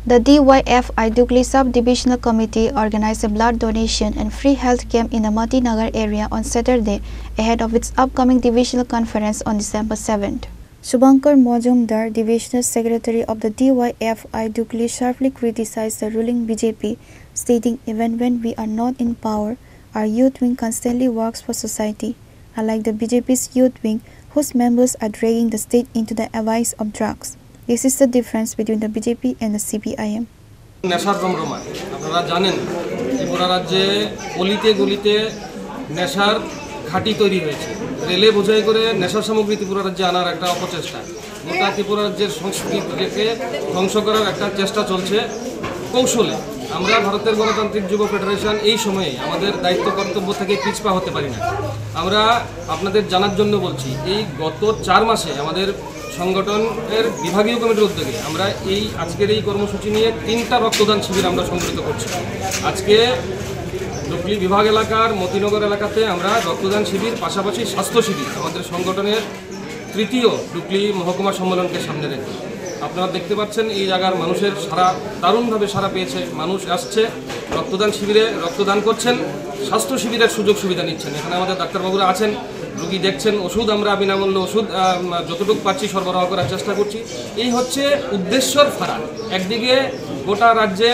The DYFI Dugli Sub-Divisional Committee organized a blood donation and free health camp in the Matinagar area on Saturday ahead of its upcoming divisional conference on December 7th. Subhankar Majumdar, Divisional Secretary of the DYFI Dugli, sharply criticized the ruling BJP, stating, "Even when we are not in power, our youth wing constantly works for society, unlike the BJP's youth wing, whose members are dragging the state into the abyss of drugs. This is the difference between the BJP and the CPIM." নেশার রমরমা আপনারা জানেন ত্রিপুরা রাজ্যে গলিতে গলিতে নেশার ঘাঁটি তৈরি হয়েছে। রেলে বোঝাই করে নেশার সামগ্রী ত্রিপুরা রাজ্যে আনার একটা অপচেষ্টা, গোটা ত্রিপুরা রাজ্যের সংস্কৃতিকে ধ্বংস করার একটা চেষ্টা চলছে কৌশলে। আমরা ভারতের গণতান্ত্রিক যুব ফেডারেশন এই সময়ে আমাদের দায়িত্ব কর্তব্য থেকে পিছপা হতে পারি না। আমরা আপনাদের জানার জন্য বলছি, এই গত 4 মাসে আমাদের সংগঠনের বিভাগীয় কমিটির উদ্যোগে আমরা আজকের এই কর্মসূচি নিয়ে 3টা রক্তদান শিবির আমরা সংগঠিত করছি। আজকে ডুগলি বিভাগ এলাকার মতিনগর এলাকাতে আমরা রক্তদান শিবির, পাশাপাশি স্বাস্থ্য শিবির আমাদের সংগঠনের 3য় ডুগলি মহকুমা সম্মেলনকে সামনে রেখে। আপনারা দেখতে পাচ্ছেন এই জায়গার মানুষের দারুণভাবে সাড়া পেয়েছে। মানুষ আসছে রক্তদান শিবিরে, রক্তদান করছেন, স্বাস্থ্য শিবিরের সুযোগ সুবিধা নিচ্ছেন। এখানে আমাদের ডাক্তারবাবুরা আছেন, রোগী দেখছেন, ওষুধ আমরা বিনামূল্যে ওষুধ যতটুকু পাচ্ছি সরবরাহ করার চেষ্টা করছি। এই হচ্ছে উদ্দেশ্যর ফারাক। একদিকে গোটা রাজ্যে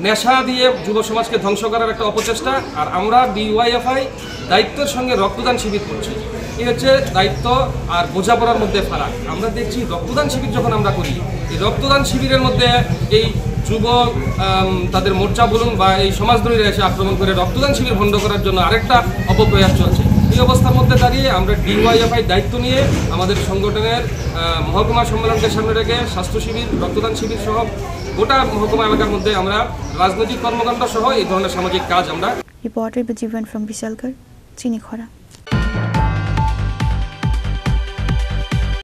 নেশা দিয়ে যুব সমাজকে ধ্বংস করার একটা অপচেষ্টা, আর আমরা DYFI দায়িত্বের সঙ্গে রক্তদান শিবির করছি। এই হচ্ছে দায়িত্ব আর বোঝাপড়ার মধ্যে ফারাক। আমরা দেখছি রক্তদান শিবির যখন আমরা করি, এই রক্তদান শিবিরের মধ্যে এই যুব তাদের মোর্চা বলুন বা এই সমাজদ্রোহীরা এসে আক্রমণ করে রক্তদান শিবির বন্ধ করার জন্য আরেকটা অপপ্রয়াস চলছে। এই অবস্থার মধ্যে দাঁড়িয়ে আমরা DYFI দায়িত্ব নিয়ে আমাদের সংগঠনের মহকুমা সম্মেলনকে সামনে রেখে স্বাস্থ্য শিবির, রক্তদান শিবির সহ গোটা মহকুমা এলাকার মধ্যে আমরা রাজনৈতিক কর্মকাণ্ড সহ এই ধরনের সামাজিক কাজ আমরা। Reported by Jivan from Vishalgarh, Chinikhora.